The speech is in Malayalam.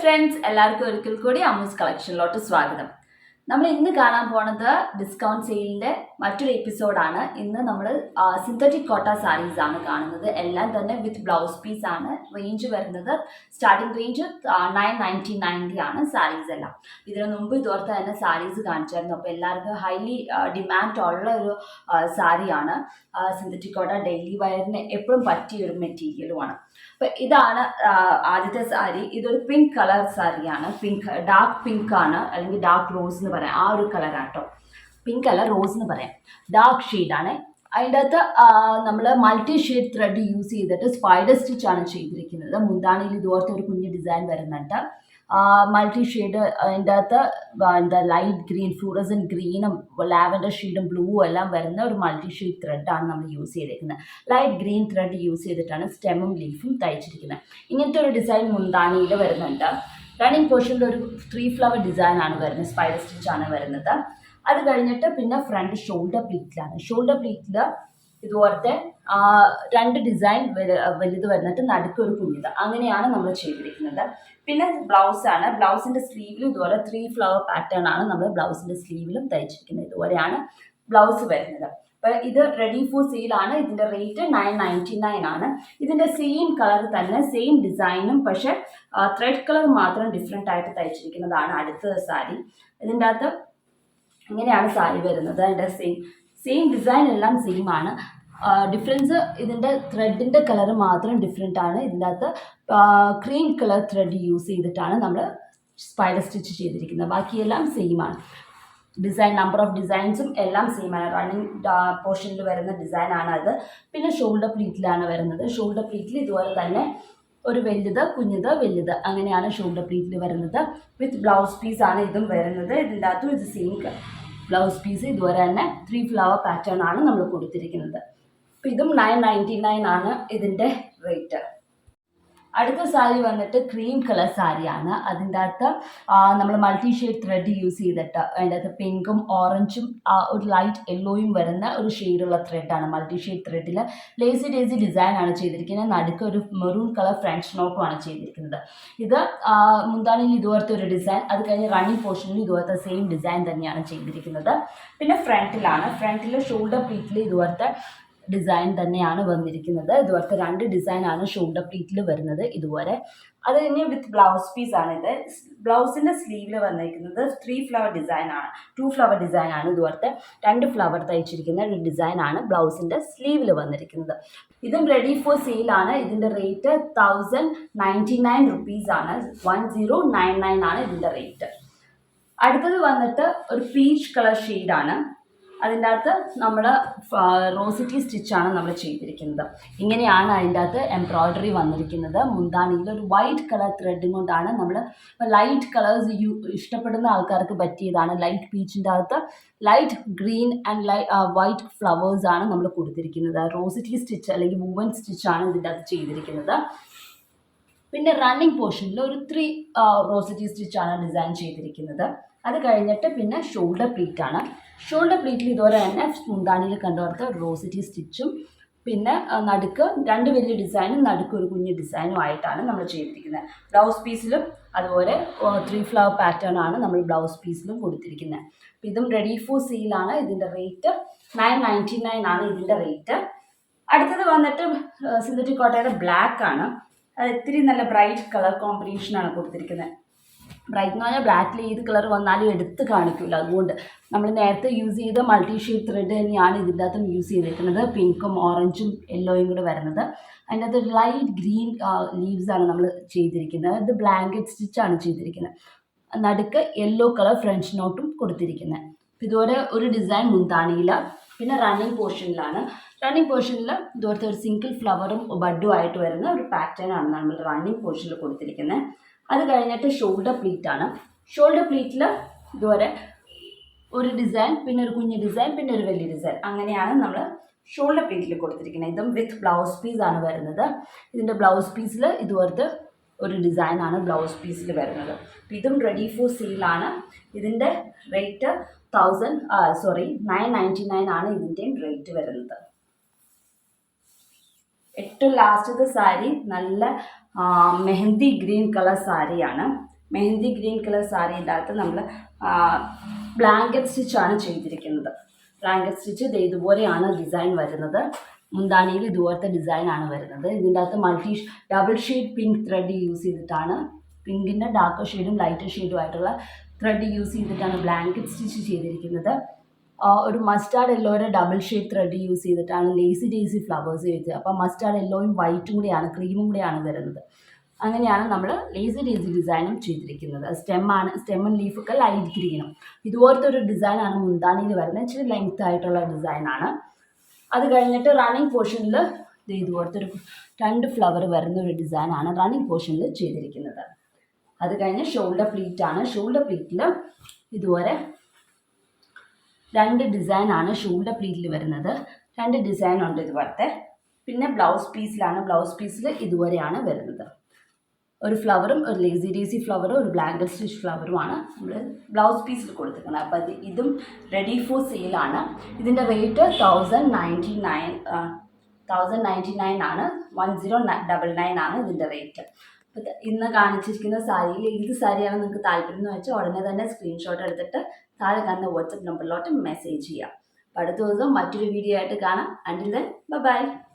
ഫ്രണ്ട്സ്, എല്ലാവർക്കും ഒരിക്കൽ കൂടി അമ്മൂസ് കളക്ഷനിലോട്ട് സ്വാഗതം. നമ്മൾ ഇന്ന് കാണാൻ പോണത് ഡിസ്കൗണ്ട് സെയിലിൻ്റെ മറ്റൊരു എപ്പിസോഡാണ്. ഇന്ന് നമ്മൾ സിന്തറ്റിക് കോട്ട സാരീസ് ആണ് കാണുന്നത്. എല്ലാം തന്നെ വിത്ത് ബ്ലൗസ് പീസ് ആണ്. റേഞ്ച് വരുന്നത് സ്റ്റാർട്ടിംഗ് റേഞ്ച് 999 ആണ് സാരീസ് എല്ലാം. ഇതിനു മുമ്പ് ഇതോർത്ത് തന്നെ സാരീസ് കാണിച്ചായിരുന്നു. അപ്പോൾ എല്ലാവർക്കും ഹൈലി ഡിമാൻഡ് ഉള്ള ഒരു സാരിയാണ്. സിന്തറ്റിക് കോട്ട ഡെയിലി വെയറിന് എപ്പോഴും പറ്റിയ ഒരു മെറ്റീരിയലുമാണ്. അപ്പോൾ ഇതാണ് ആദ്യത്തെ സാരി. ഇതൊരു പിങ്ക് കളർ സാരിയാണ്. ഡാർക്ക് പിങ്ക് ആണ്, അല്ലെങ്കിൽ ഡാർക്ക് റോസ് എന്ന് പറയാം. ആ ഒരു കളറാട്ടോ. പിങ്ക് അല്ല, റോസ് എന്ന് പറയാം. ഡാർക്ക് ഷെയ്ഡാണ്. അതിൻ്റെ അകത്ത് നമ്മൾ മൾട്ടി ഷെയ്ഡ് ത്രെഡ് യൂസ് ചെയ്തിട്ട് സ്പൈഡർ സ്റ്റിച്ച് ആണ് ചെയ്തിരിക്കുന്നത്. മുന്താണിയിൽ ഇതുപോലത്തെ ഒരു കുഞ്ഞ് ഡിസൈൻ വരുന്നുണ്ട്. മൾട്ടി ഷെയ്ഡ് അതിൻ്റെ അകത്ത് ലൈറ്റ് ഗ്രീൻ, ഫ്ലൂറസൻ ഗ്രീനും ലാവൻഡർ ഷെയ്ഡും ബ്ലൂവും എല്ലാം വരുന്ന ഒരു മൾട്ടി ഷെയ്ഡ് ത്രെഡാണ് നമ്മൾ യൂസ് ചെയ്തിരിക്കുന്നത്. ലൈറ്റ് ഗ്രീൻ ത്രെഡ് യൂസ് ചെയ്തിട്ടാണ് സ്റ്റെമും ലീഫും തയ്ച്ചിരിക്കുന്നത്. ഇങ്ങനത്തെ ഒരു ഡിസൈൻ മുന്താണിയിൽ വരുന്നുണ്ട്. റണ്ണിങ് പോർഷനിൽ ഒരു 3 ഫ്ലവർ ഡിസൈനാണ് വരുന്നത്. സ്പൈഡർ സ്റ്റിച്ചാണ് വരുന്നത്. അത് കഴിഞ്ഞിട്ട് പിന്നെ ഫ്രണ്ട് ഷോൾഡർ പ്ലീറ്റിലാണ്. ഷോൾഡർ പ്ലീറ്റിൽ ഇതുപോലത്തെ 2 ഡിസൈൻ വലുത് വരുന്നിട്ട് നടുക്ക് ഒരു കുഞ്ഞിത്, അങ്ങനെയാണ് നമ്മൾ ചെയ്തിരിക്കുന്നത്. പിന്നെ ബ്ലൗസാണ്. ബ്ലൗസിൻ്റെ സ്ലീവിൽ ഇതുപോലെ 3 ഫ്ലവർ പാറ്റേൺ ആണ് നമ്മൾ ബ്ലൗസിൻ്റെ സ്ലീവിലും തയ്ച്ചിരിക്കുന്നത്. ഇതുപോലെയാണ് ബ്ലൗസ് വരുന്നത്. അപ്പോൾ ഇത് റെഡി ഫോർ സെയിലാണ്. ഇതിൻ്റെ റേറ്റ് 999 ആണ്. ഇതിൻ്റെ സെയിം കളർ തന്നെ, സെയിം ഡിസൈനും, പക്ഷേ ത്രെഡ് കളർ മാത്രം ഡിഫറെൻ്റ് ആയിട്ട് തയ്ച്ചിരിക്കുന്നതാണ് അടുത്ത സാരി. ഇതിൻ്റെ അകത്ത് ഇങ്ങനെയാണ് സാരി വരുന്നത്. അതിൻ്റെ സെയിം ഡിസൈൻ എല്ലാം സെയിം ആണ്. ഡിഫറൻസ് ഇതിൻ്റെ ത്രെഡിൻ്റെ കളർ മാത്രം ഡിഫറെൻ്റ് ആണ്. ഇതിൻ്റെ അകത്ത് ക്രീം കളർ ത്രെഡ് യൂസ് ചെയ്തിട്ടാണ് നമ്മൾ സ്പൈഡർ സ്റ്റിച്ച് ചെയ്തിരിക്കുന്നത്. ബാക്കിയെല്ലാം സെയിം ആണ്. ഡിസൈൻ, നമ്പർ ഓഫ് ഡിസൈൻസും എല്ലാം സെയിം ആണ്. റണ്ണിങ് പോർഷനിൽ വരുന്ന ഡിസൈനാണ് അത്. പിന്നെ ഷോൾഡർ പ്ലീറ്റിലാണ് വരുന്നത്. ഷോൾഡർ പ്ലീറ്റിൽ ഇതുപോലെ തന്നെ ഒരു വലുത്, കുഞ്ഞത്, വലുത്, അങ്ങനെയാണ് ഷോൾഡർ പ്ലീറ്റിൽ വരുന്നത്. വിത്ത് ബ്ലൗസ് പീസാണ് ഇതും വരുന്നത്. ഇതിൻ്റെ അകത്തും ഇത് സെയിം ബ്ലൗസ് പീസ്. ഇതുപോലെ തന്നെ 3 ഫ്ലവർ പാറ്റേൺ ആണ് നമ്മൾ കൊടുത്തിരിക്കുന്നത്. അപ്പോൾ ഇതും 999 ആണ് ഇതിൻ്റെ റേറ്റ്. അടുത്ത സാരി വന്നിട്ട് ക്രീം കളർ സാരിയാണ്. അതിൻ്റെ അകത്ത് നമ്മൾ മൾട്ടി ഷെയ്ഡ് ത്രെഡ് യൂസ് ചെയ്തിട്ട് അതിൻ്റെ അകത്ത് പിങ്കും ഓറഞ്ചും ഒരു ലൈറ്റ് യെല്ലോയും വരുന്ന ഒരു ഷെയ്ഡുള്ള ത്രെഡാണ്. മൾട്ടി ഷെയ്ഡ് ത്രെഡിൽ ലേസി ഡേസി ഡിസൈനാണ് ചെയ്തിരിക്കുന്നത്. നടുക്ക് ഒരു മെറൂൺ കളർ ഫ്രഞ്ച് നോട്ടുമാണ് ചെയ്തിരിക്കുന്നത്. ഇത് മുന്താണിയിൽ ഇതുപോലത്തെ ഒരു ഡിസൈൻ. അത് കഴിഞ്ഞ് റണ്ണിങ് പോർഷനിൽ ഇതുപോലത്തെ സെയിം ഡിസൈൻ തന്നെയാണ് ചെയ്തിരിക്കുന്നത്. പിന്നെ ഫ്രണ്ടിൽ ഷോൾഡർ പ്ലീറ്റിൽ ഇതുപോലത്തെ ഡിസൈൻ തന്നെയാണ് വന്നിരിക്കുന്നത്. ഇതുപോലത്തെ 2 ഡിസൈനാണ് ഷോൾഡർ പ്ലീറ്റിൽ വരുന്നത്. ഇതുപോലെ അത് കഴിഞ്ഞ് വിത്ത് ബ്ലൗസ് പീസാണ്. ഇത് ബ്ലൗസിൻ്റെ സ്ലീവിൽ വന്നിരിക്കുന്നത് 3 ഫ്ലവർ ഡിസൈനാണ്. 2 ഫ്ലവർ ഡിസൈനാണ്. ഇതുപോലത്തെ 2 ഫ്ലവർ തയ്ച്ചിരിക്കുന്ന ഒരു ഡിസൈനാണ് ബ്ലൗസിൻ്റെ സ്ലീവിൽ വന്നിരിക്കുന്നത്. ഇതും റെഡി ഫോർ സെയിലാണ്. ഇതിൻ്റെ റേറ്റ് 1099 റുപ്പീസാണ്. 1099 ആണ് ഇതിൻ്റെ റേറ്റ്. അടുത്തത് വന്നിട്ട് ഒരു പീച്ച് കളർ ഷെയ്ഡാണ്. അതിൻ്റെ അകത്ത് നമ്മൾ റോസിറ്റി സ്റ്റിച്ചാണ് നമ്മൾ ചെയ്തിരിക്കുന്നത്. ഇങ്ങനെയാണ് അതിൻ്റെ അകത്ത് എംബ്രോയ്ഡറി വന്നിരിക്കുന്നത്. മുന്താണിയിൽ ഒരു വൈറ്റ് കളർ ത്രെഡും കൊണ്ടാണ് നമ്മൾ, ലൈറ്റ് കളേഴ്സ് ഇഷ്ടപ്പെടുന്ന ആൾക്കാർക്ക് പറ്റിയതാണ്. ലൈറ്റ് പീച്ചിൻ്റെ അകത്ത് ലൈറ്റ് ഗ്രീൻ ആൻഡ് വൈറ്റ് ഫ്ലവേഴ്സാണ് നമ്മൾ കൊടുത്തിരിക്കുന്നത്. റോസിറ്റി സ്റ്റിച്ച് അല്ലെങ്കിൽ വുവൻ സ്റ്റിച്ചാണ് ഇതിൻ്റെ അകത്ത് ചെയ്തിരിക്കുന്നത്. പിന്നെ റണ്ണിങ് പോർഷനിൽ ഒരു 3 റോസിറ്റി സ്റ്റിച്ചാണ് ഡിസൈൻ ചെയ്തിരിക്കുന്നത്. അത് കഴിഞ്ഞിട്ട് പിന്നെ ഷോൾഡർ പ്ലീറ്റാണ്. ഷോൾഡർ പ്ലീറ്റിൽ ഇതുപോലെ തന്നെ മുന്താണിയിൽ കണ്ടുപോലത്തെ റോസിറ്റി സ്റ്റിച്ചും പിന്നെ നടുക്ക് 2 വലിയ ഡിസൈനും നടുക്ക് ഒരു കുഞ്ഞ് ഡിസൈനും ആയിട്ടാണ് നമ്മൾ ചെയ്തിരിക്കുന്നത്. ബ്ലൗസ് പീസിലും അതുപോലെ 3 ഫ്ലവർ പാറ്റേൺ ആണ് നമ്മൾ ബ്ലൗസ് പീസിലും കൊടുത്തിരിക്കുന്നത്. അപ്പോൾ ഇതും റെഡി ഫോർ സെയിലാണ്. ഇതിൻ്റെ റേറ്റ് 999 ആണ് ഇതിൻ്റെ റേറ്റ്. അടുത്തത് വന്നിട്ട് സിന്തറ്റിക് കോട്ടയുടെ ബ്ലാക്ക് ആണ്. അത് ഇത്തിരി നല്ല ബ്രൈറ്റ് കളർ കോമ്പിനേഷനാണ് കൊടുത്തിരിക്കുന്നത്. ബ്രൈറ്റ് എന്ന് പറഞ്ഞാൽ ബ്ലാക്കിൽ ഏത് കളർ വന്നാലും എടുത്ത് കാണിക്കില്ല. അതുകൊണ്ട് നമ്മൾ നേരത്തെ യൂസ് ചെയ്ത മൾട്ടി ഷെയ്ഡ് ത്രെഡ് തന്നെയാണ് ഇതിൻ്റെ അകത്തും യൂസ് ചെയ്തിരിക്കുന്നത്. പിങ്കും ഓറഞ്ചും യെല്ലോയും കൂടെ വരുന്നത്. അതിൻ്റെ അകത്ത് ലൈറ്റ് ഗ്രീൻ ലീവ്സാണ് നമ്മൾ ചെയ്തിരിക്കുന്നത്. ഇത് ബ്ലാങ്കറ്റ് സ്റ്റിച്ചാണ് ചെയ്തിരിക്കുന്നത്. നടുക്ക് യെല്ലോ കളർ ഫ്രഞ്ച് നോട്ടും കൊടുത്തിരിക്കുന്നത്. ഇതുപോലെ ഒരു ഡിസൈൻ മുന്താണിയിൽ. പിന്നെ റണ്ണിങ് പോർഷനിലാണ്. റണ്ണിങ് പോർഷനിൽ ഇതുപോലത്തെ ഒരു സിംഗിൾ ഫ്ലവറും ബഡും ആയിട്ട് വരുന്ന ഒരു പാറ്റേൺ ആണ് നമ്മൾ റണ്ണിങ് പോർഷനിൽ കൊടുത്തിരിക്കുന്നത്. അത് കഴിഞ്ഞിട്ട് ഷോൾഡർ പ്ലീറ്റാണ്. ഷോൾഡർ പ്ലീറ്റിൽ ഇതുപോലെ ഒരു ഡിസൈൻ, പിന്നെ ഒരു കുഞ്ഞ് ഡിസൈൻ, പിന്നെ ഒരു വലിയ ഡിസൈൻ, അങ്ങനെയാണ് നമ്മൾ ഷോൾഡർ പ്ലീറ്റിൽ കൊടുത്തിരിക്കുന്നത്. ഇതും വിത്ത് ബ്ലൗസ് പീസാണ് വരുന്നത്. ഇതിൻ്റെ ബ്ലൗസ് പീസിൽ ഇതുപോലത്തെ ഒരു ഡിസൈനാണ് ബ്ലൗസ് പീസിൽ വരുന്നത്. ഇതും റെഡി ഫോർ സെയിലാണ്. ഇതിൻ്റെ റേറ്റ് 999 ആണ് ഇതിൻ്റെയും റേറ്റ് വരുന്നത്. ഏറ്റവും ലാസ്റ്റത്തെ സാരി നല്ല മെഹന്തി ഗ്രീൻ കളർ സാരിയാണ്. മെഹന്തി ഗ്രീൻ കളർ സാരിയുടെ അകത്ത് നമ്മൾ ബ്ലാങ്കറ്റ് സ്റ്റിച്ചാണ് ചെയ്തിരിക്കുന്നത്. ബ്ലാങ്കറ്റ് സ്റ്റിച്ച് ഇതുപോലെയാണ് ഡിസൈൻ വരുന്നത്. മുന്താണിയിൽ ഇതുപോലത്തെ ഡിസൈനാണ് വരുന്നത്. ഇതിൻ്റെ അകത്ത് double shade pink thread use ചെയ്തിട്ടാണ്, പിങ്കിൻ്റെ ഡാർക്ക് ഷെയ്ഡും ലൈറ്റർ ഷെയ്ഡും ആയിട്ടുള്ള ത്രെഡ് യൂസ് ചെയ്തിട്ടാണ് ബ്ലാങ്കറ്റ് സ്റ്റിച്ച് ചെയ്തിരിക്കുന്നത്. ഒരു മസ്റ്റാർഡ് യെല്ലോയുടെ ഡബിൾ ഷെയ്ഡ് ത്രെഡ് യൂസ് ചെയ്തിട്ടാണ് ലേസി ഫ്ലവേഴ്സ് ചെയ്തത്. അപ്പോൾ മസ്റ്റാർഡ് യെല്ലോയും വൈറ്റും കൂടിയാണ്, ക്രീമും കൂടിയാണ് വരുന്നത്. അങ്ങനെയാണ് നമ്മൾ ലേസി ഡിസൈനും ചെയ്തിരിക്കുന്നത്. സ്റ്റെമ്മും ലീഫൊക്കെ ലൈറ്റ് ഗ്രീനും. ഇതുപോലത്തെ ഒരു ഡിസൈനാണ് മുന്താണിയിൽ വരുന്നത്. ഇച്ചിരി ലെങ്ത് ആയിട്ടുള്ള ഡിസൈനാണ്. അത് കഴിഞ്ഞിട്ട് റണ്ണിങ് പോർഷനിൽ ഇതുപോലത്തെ ഒരു 2 ഫ്ലവർ വരുന്ന ഒരു ഡിസൈനാണ് റണ്ണിങ് പോർഷനിൽ ചെയ്തിരിക്കുന്നത്. അത് കഴിഞ്ഞ് ഷോൾഡർ പ്ലീറ്റാണ്. ഷോൾഡർ പ്ലീറ്റിൽ ഇതുപോലെ 2 ഡിസൈനാണ് ഷോൾഡർ പ്ലീറ്റിൽ വരുന്നത്. 2 ഡിസൈൻ ഉണ്ട് ഇതുപോലത്തെ. പിന്നെ ബ്ലൗസ് പീസിലാണ്. ബ്ലൗസ് പീസിൽ ഇതുവരെയാണ് വരുന്നത്. ഒരു ഫ്ലവറും ഒരു ലേസി ഫ്ലവറും ഒരു ബ്ലാങ്കറ്റ് സ്റ്റിച്ച് ഫ്ലവറുമാണ് നമ്മൾ ബ്ലൗസ് പീസിൽ കൊടുത്തിരിക്കുന്നത്. അപ്പോൾ ഇതും റെഡി ഫോർ സെയിലാണ്. ഇതിൻ്റെ റേറ്റ് 1099 ആണ്. 1099 ആണ് ഇതിൻ്റെ റേറ്റ്. അപ്പോൾ ഇന്ന് കാണിച്ചിരിക്കുന്ന സാരിയിൽ ഏത് സാരിയാണ് നിങ്ങൾക്ക് താല്പര്യം എന്ന് വെച്ചാൽ ഉടനെ തന്നെ സ്ക്രീൻഷോട്ട് എടുത്തിട്ട് താഴെ കാണുന്ന വാട്സപ്പ് നമ്പറിലോട്ട് മെസ്സേജ് ചെയ്യാം. അപ്പോൾ അടുത്ത ദിവസം മറ്റൊരു വീഡിയോ ആയിട്ട് കാണാം. Until then bye.